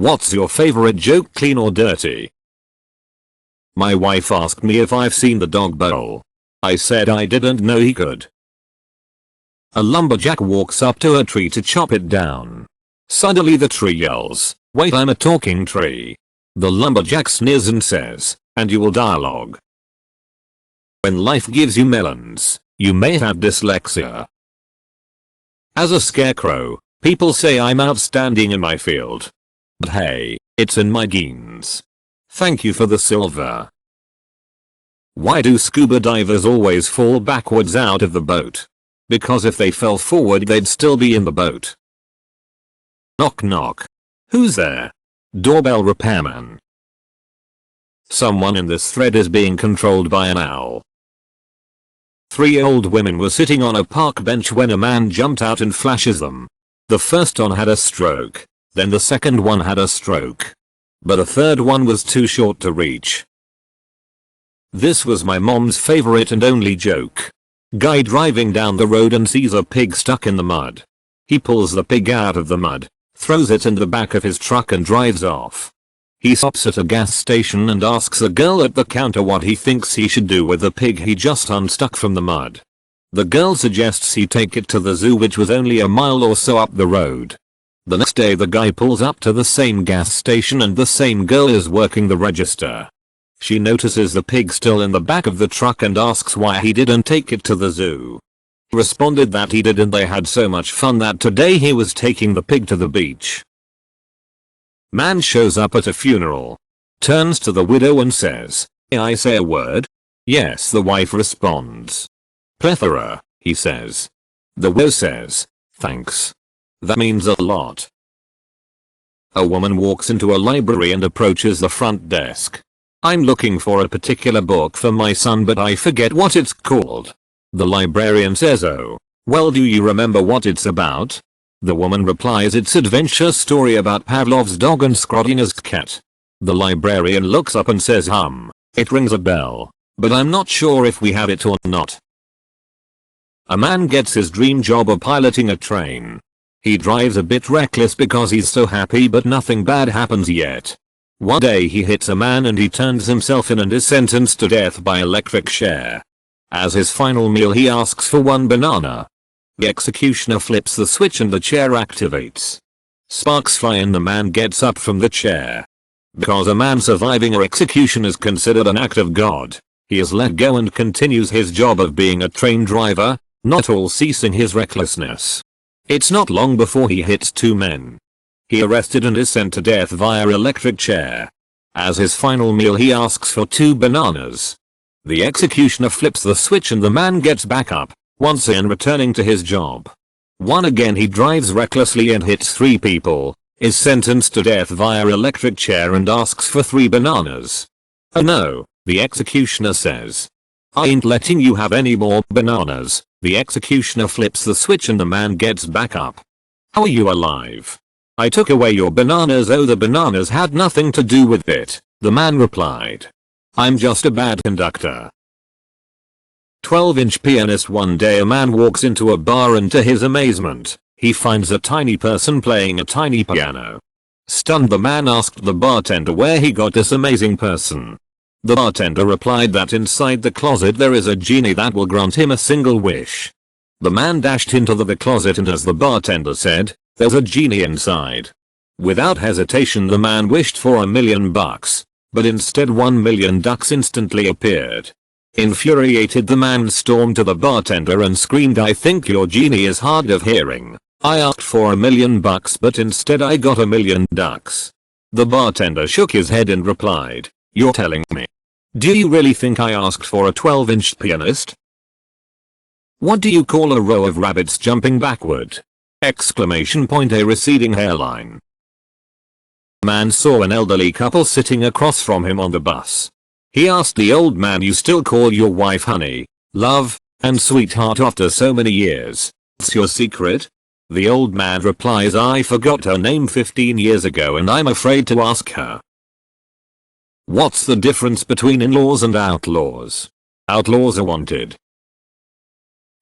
What's your favorite joke, clean or dirty? My wife asked me if I've seen the dog bowl. I said I didn't know he could. A lumberjack walks up to a tree to chop it down. Suddenly the tree yells, "Wait, I'm a talking tree." The lumberjack sneers and says, "And you will dialogue." When life gives you melons, you may have dyslexia. As a scarecrow, people say I'm outstanding in my field. But hey, it's in my genes. Thank you for the silver. Why do scuba divers always fall backwards out of the boat? Because if they fell forward they'd still be in the boat. Knock knock. Who's there? Doorbell repairman. Someone in this thread is being controlled by an owl. 3 old women were sitting on a park bench when a man jumped out and flashes them. The first one had a stroke. Then the second one had a stroke. But a third one was too short to reach. This was my mom's favorite and only joke. Guy driving down the road and sees a pig stuck in the mud. He pulls the pig out of the mud, throws it in the back of his truck and drives off. He stops at a gas station and asks the girl at the counter what he thinks he should do with the pig he just unstuck from the mud. The girl suggests he take it to the zoo, which was only a mile or so up the road. The next day the guy pulls up to the same gas station and the same girl is working the register. She notices the pig still in the back of the truck and asks why he didn't take it to the zoo. He responded that he did and they had so much fun that today he was taking the pig to the beach. Man shows up at a funeral. Turns to the widow and says, "May I say a word?" "Yes," the wife responds. "Plethora," he says. The widow says, "Thanks. That means a lot." A woman walks into a library and approaches the front desk. "I'm looking for a particular book for my son but I forget what it's called." The librarian says, "Oh, well, do you remember what it's about?" The woman replies, "It's adventure story about Pavlov's dog and Schrodinger's cat." The librarian looks up and says, "It rings a bell, but I'm not sure if we have it or not." A man gets his dream job of piloting a train. He drives a bit reckless because he's so happy but nothing bad happens yet. One day he hits a man and he turns himself in and is sentenced to death by electric chair. As his final meal he asks for 1 banana. The executioner flips the switch and the chair activates. Sparks fly and the man gets up from the chair. Because a man surviving an execution is considered an act of God, he is let go and continues his job of being a train driver, not all ceasing his recklessness. It's not long before he hits 2 men. He arrested and is sent to death via electric chair. As his final meal he asks for 2 bananas. The executioner flips the switch and the man gets back up, once again returning to his job. One again he drives recklessly and hits 3 people, is sentenced to death via electric chair and asks for 3 bananas. "Oh no," the executioner says. "I ain't letting you have any more bananas." The executioner flips the switch and the man gets back up. "How are you alive?" "I took away your bananas." "Oh, the bananas had nothing to do with it," the man replied. "I'm just a bad conductor." 12-inch pianist. One day a man walks into a bar and to his amazement, he finds a tiny person playing a tiny piano. Stunned, the man asked the bartender where he got this amazing person. The bartender replied that inside the closet there is a genie that will grant him a single wish. The man dashed into the closet and, as the bartender said, there's a genie inside. Without hesitation the man wished for $1 million, but instead 1 million ducks instantly appeared. Infuriated, the man stormed to the bartender and screamed, "I think your genie is hard of hearing. I asked for $1 million but instead I got 1 million ducks." The bartender shook his head and replied, "You're telling me? Do you really think I asked for a 12-inch pianist?" What do you call a row of rabbits jumping backward? Exclamation point. A receding hairline. A man saw an elderly couple sitting across from him on the bus. He asked the old man, "You still call your wife honey, love, and sweetheart after so many years? What's your secret?" The old man replies, "I forgot her name 15 years ago and I'm afraid to ask her." What's the difference between in-laws and outlaws? Outlaws are wanted.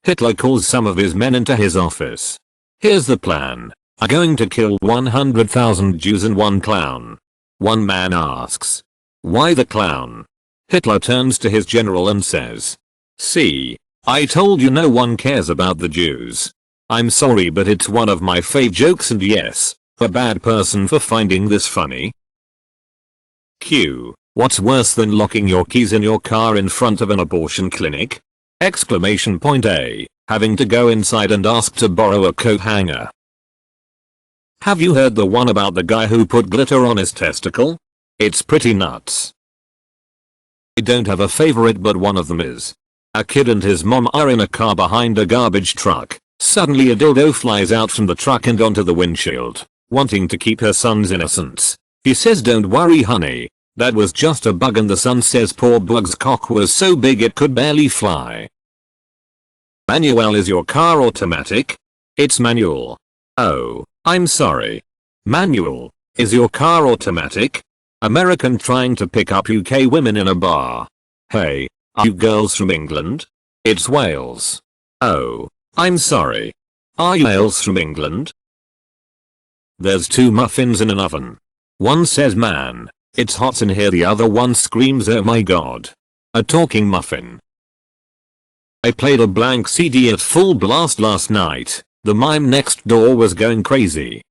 Hitler calls some of his men into his office. "Here's the plan. are going to kill 100,000 Jews and one clown. One man asks, why the clown? Hitler turns to his general and says, see, I told you no one cares about the Jews. I'm sorry but it's one of my fave jokes and yes, a bad person for finding this funny. Q. What's worse than locking your keys in your car in front of an abortion clinic? Exclamation point A. Having to go inside and ask to borrow a coat hanger. Have you heard the one about the guy who put glitter on his testicle? It's pretty nuts. I don't have a favorite but one of them is. A kid and his mom are in a car behind a garbage truck. Suddenly a dildo flies out from the truck and onto the windshield, wanting to keep her son's innocence. She says don't worry honey, that was just a bug and the son says poor bug's cock was so big it could barely fly. Manuel is your car automatic? It's manual. Oh, I'm sorry. Manual, is your car automatic? American trying to pick up UK women in a bar. Hey, are you girls from England? It's Wales. Oh, I'm sorry. Are you Wales from England? There's two muffins in an oven. One says man, it's hot in here, the other one screams oh my god. A talking muffin. I played a blank CD at full blast last night. The mime next door was going crazy.